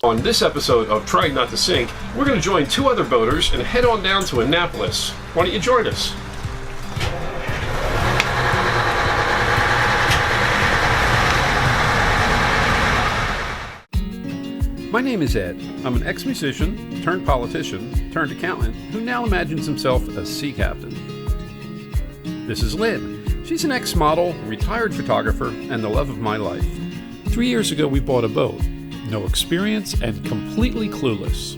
On this episode of Trying Not to Sink, we're going to join two other boaters and head on down to Annapolis. Why don't you join us? My name is Ed. I'm an ex-musician, turned politician, turned accountant, who now imagines himself a sea captain. This is Lynn. She's an ex-model, retired photographer, and the love of my life. 3 years ago, we bought a boat. No experience and completely clueless.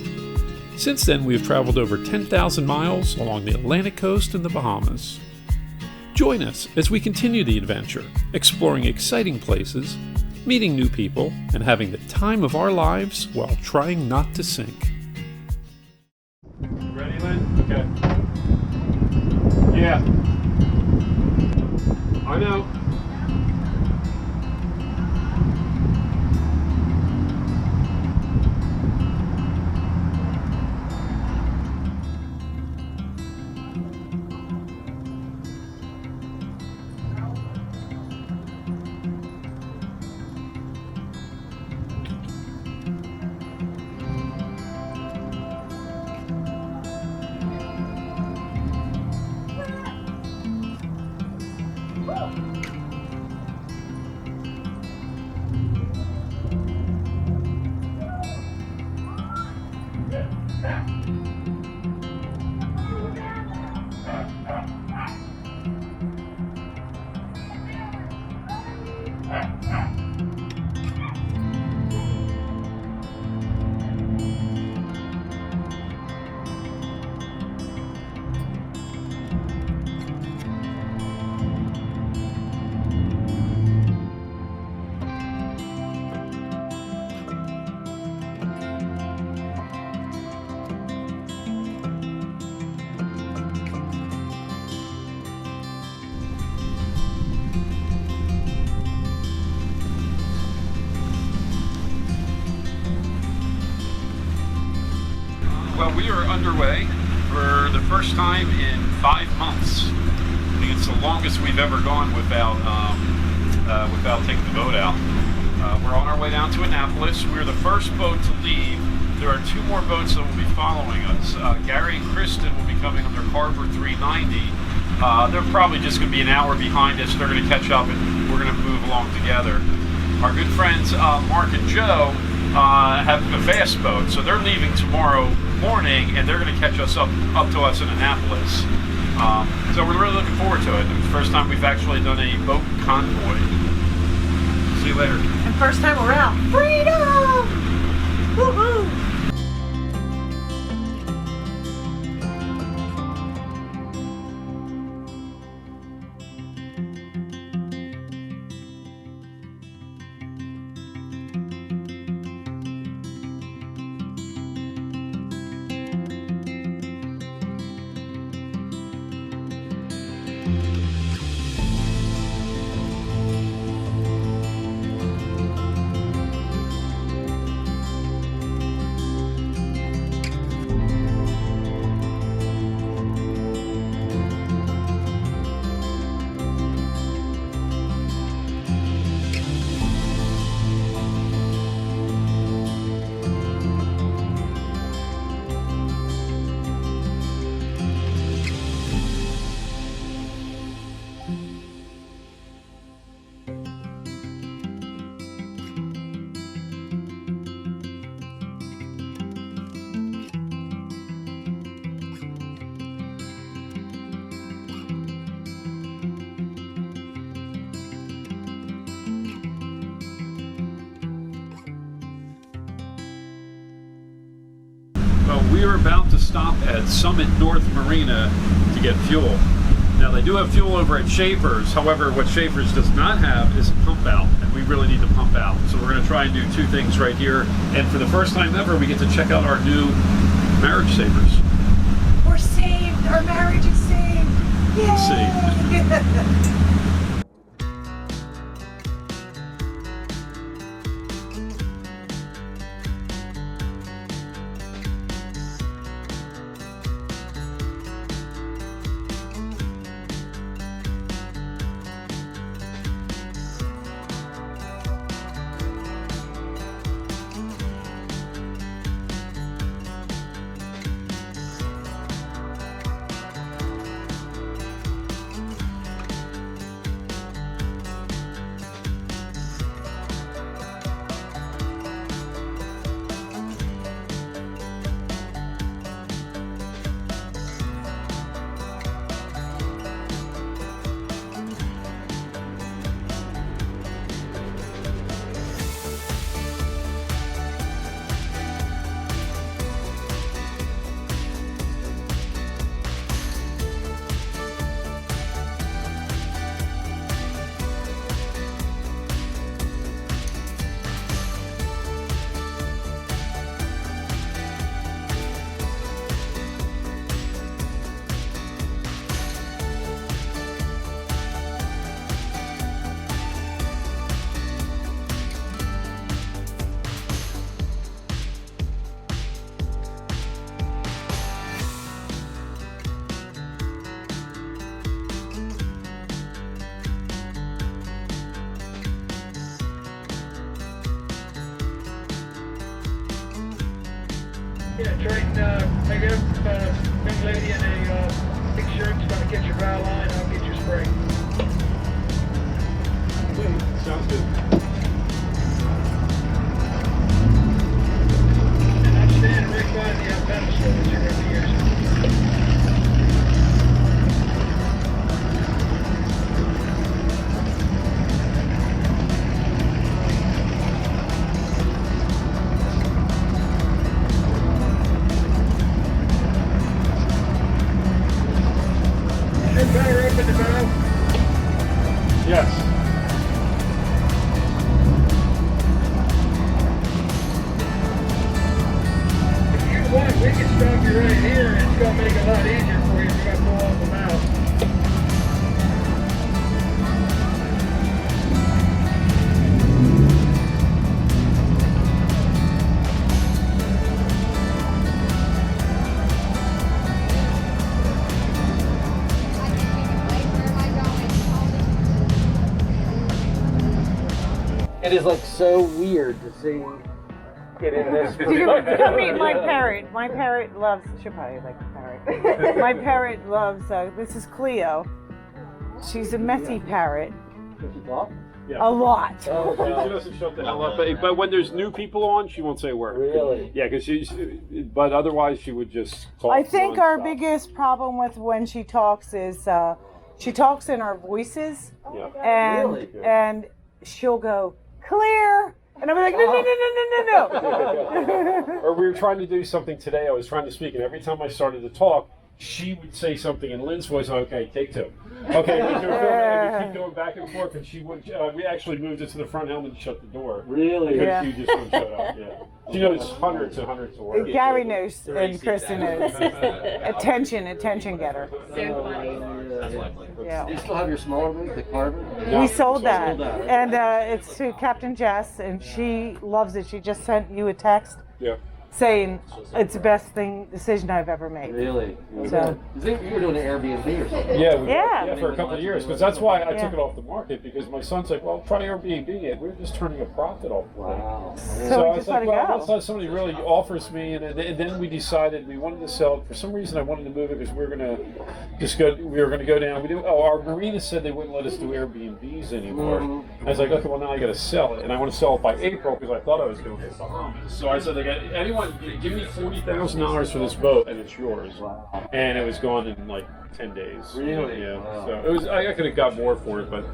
Since then, we have traveled over 10,000 miles along the Atlantic coast and the Bahamas. Join us as we continue the adventure, exploring exciting places, meeting new people, and having the time of our lives while trying not to sink. Ready, Lynn? Okay. Yeah. I know. Well, we are underway for the first time in 5 months. I think it's the longest we've ever gone without taking the boat out. We're on our way down to Annapolis. We're the first boat to leave. There are 2 more boats that will be following us. Gary and Kristen will be coming on their Carver 390. They're probably just going to be an hour behind us. They're going to catch up and we're going to move along together. Our good friends Mark and Joe have a fast boat, so they're leaving tomorrow morning, and they're going to catch us up to us in Annapolis. So we're really looking forward to it. It's the first time we've actually done a boat convoy. See you later. And first time we're out. Freedom! Woohoo! We are about to stop at Summit North Marina to get fuel. Now they do have fuel over at Schaefers, however what Schaefers does not have is a pump out, and we really need to pump out. So we're going to try and do 2 things right here, and for the first time ever we get to check out our new marriage savers. We're saved! Our marriage is saved! Yay! Let's see. Yeah, trade, make up, young lady in a big shirt's gonna get your bow line, I'll get your spray. Sounds good. And I'm standing right by the pedestal that you're gonna be using. Power up in the bow. Yes. If you want, we can stop you right here and it's gonna make it a lot easier for you if you gotta pull off the mouth. It is like so weird to see it in this. I mean, my parrot loves, she'll probably like the parrot. My parrot loves, this is Cleo. She's a messy parrot. Does she talk? Yeah. A lot. Oh, She doesn't show up the hell up, but when there's new people on, she won't say a word. really? Yeah, because but otherwise she would just talk. I think our nonstop. biggest problem with when she talks is she talks in our voices, Yeah. and Really? and she'll go clear, and I'm like no. Or we were trying to do something today. I was trying to speak, and every time I started to talk, she would say something in Lynn's voice. Okay, take two. Okay, because we keep going back and forth, and she would. We actually moved it to the front helm and shut the door. Really? Because Yeah. she just wouldn't shut up. Yeah, she knows hundreds and hundreds of words. Gary knows and Kristen knows. Attention getter. Yeah. Do you still have your smaller boat, the Carver? We sold that, Sold that. and it's to Captain Jess, and she loves it. She just sent you a text Yeah. saying it's the best decision I've ever made. Really? So- You were doing an Airbnb or something? Yeah, Yeah. for a couple of years, because that's why I Yeah. took it off the market, because my son's like, well, try Airbnb it. We're just turning a profit off the thing. Wow. So we I was just like, let it well, go. let's let somebody really offers me, and then we decided we wanted to sell it. For some reason, I wanted to move it because we were going to go down. Our marina said they wouldn't let us do Airbnbs anymore. Mhm. I was like, okay, well now I got to sell it, and I want to sell it by April because I thought I was going to the Bahamas. So I said, anyone, give me $40,000 for this boat, and it's yours. Wow. And it was gone in like 10 days. Really? Yeah. Wow. So it was. I could have got more for it, but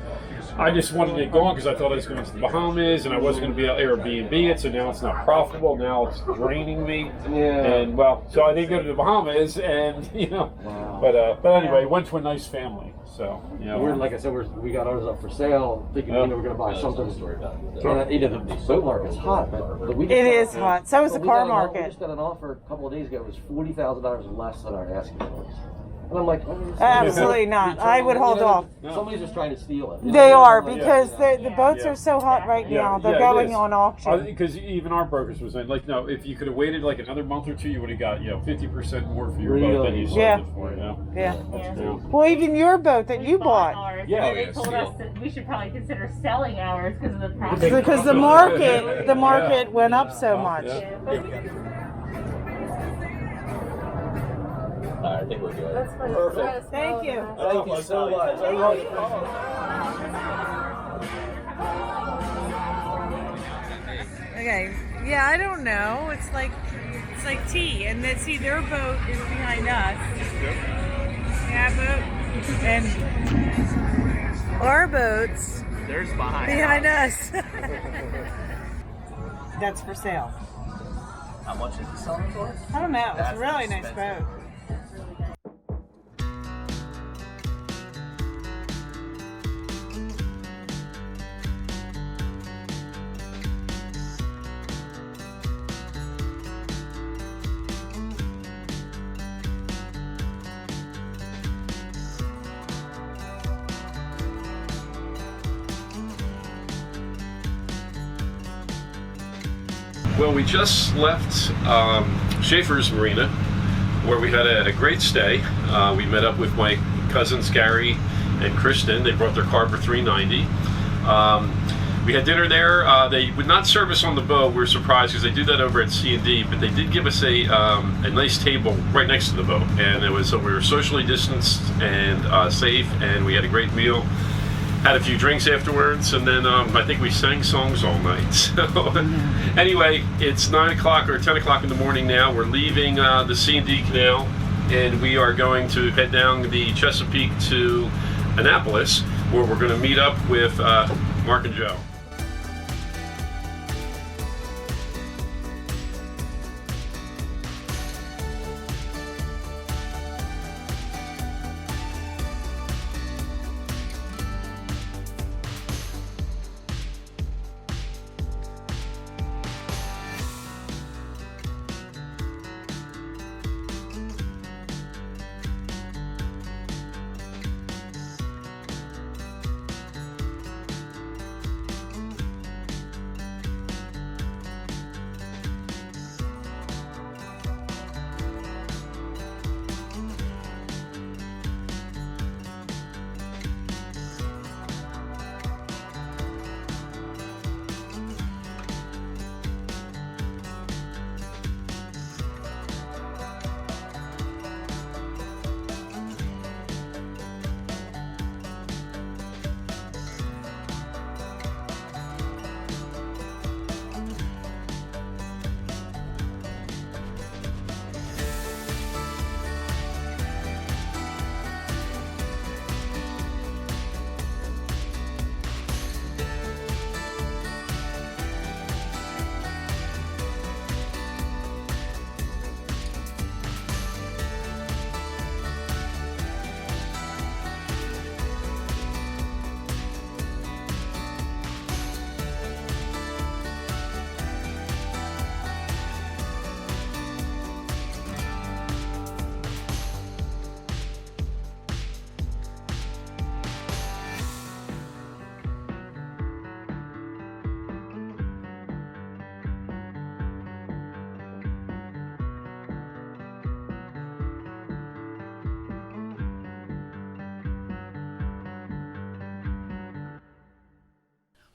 I just wanted it gone because I thought I was going to the Bahamas and I wasn't going to be able to Airbnb it. So now it's not profitable. Now it's draining me. Yeah. And well, so I didn't go to the Bahamas, and Wow. but anyway, went to a nice family. So We're, like I said, we got ours up for sale, thinking Yeah. we're going to buy something. The boat market's hot, but we just It got- is hot. So is the we car got an offer- We market. just got an offer a couple of days ago. It was $40,000 less than our asking price. And I'm like, Absolutely not. I would hold off. Somebody's just trying to steal it. They are, because the boats Yeah. are so hot right Yeah, now. They're yeah, it going is. on auction. Because even our brokers were saying, like, no, if you could have waited like another month or two, you would have got 50% more for your boat than you sold Yeah. it for. Yeah. Yeah. Well, even your boat that you bought. Ours, Yeah. and they told us that we should probably consider selling ours because of the profit. Because the market went up so much. Yeah. I think we're good. Perfect. Thank you. Thank you so much. Okay. Yeah, I don't know. It's like tea, and then see their boat is behind us. Yeah, boat, and our boats There's behind. behind us. That's for sale. How much is it selling for? I don't know. It's a That's really nice expensive. boat. Well, we just left Schaefers Marina, where we had a great stay. We met up with my cousins Gary and Kristen. They brought their Carver 390. We had dinner there. They would not serve us on the boat. We were surprised because they do that over at C&D, but they did give us a nice table right next to the boat, and it was so we were socially distanced and safe, and we had a great meal. Had a few drinks afterwards, and then I think we sang songs all night. So anyway, it's 9 o'clock or 10 o'clock in the morning now. We're leaving the C&D Canal, and we are going to head down the Chesapeake to Annapolis, where we're going to meet up with Mark and Joe.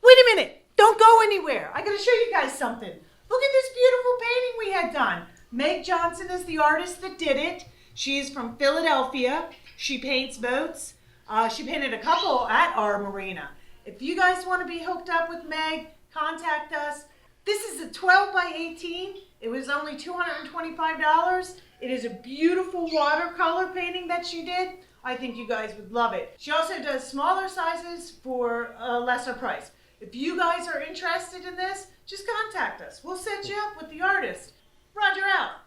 Wait a minute! Don't go anywhere! I gotta show you guys something. Look at this beautiful painting we had done. Meg Johnson is the artist that did it. She's from Philadelphia. She paints boats. She painted a couple at our marina. If you guys want to be hooked up with Meg, contact us. This is a 12 by 18. It was only $225. It is a beautiful watercolor painting that she did. I think you guys would love it. She also does smaller sizes for a lesser price. If you guys are interested in this, just contact us. We'll set you up with the artist. Roger out.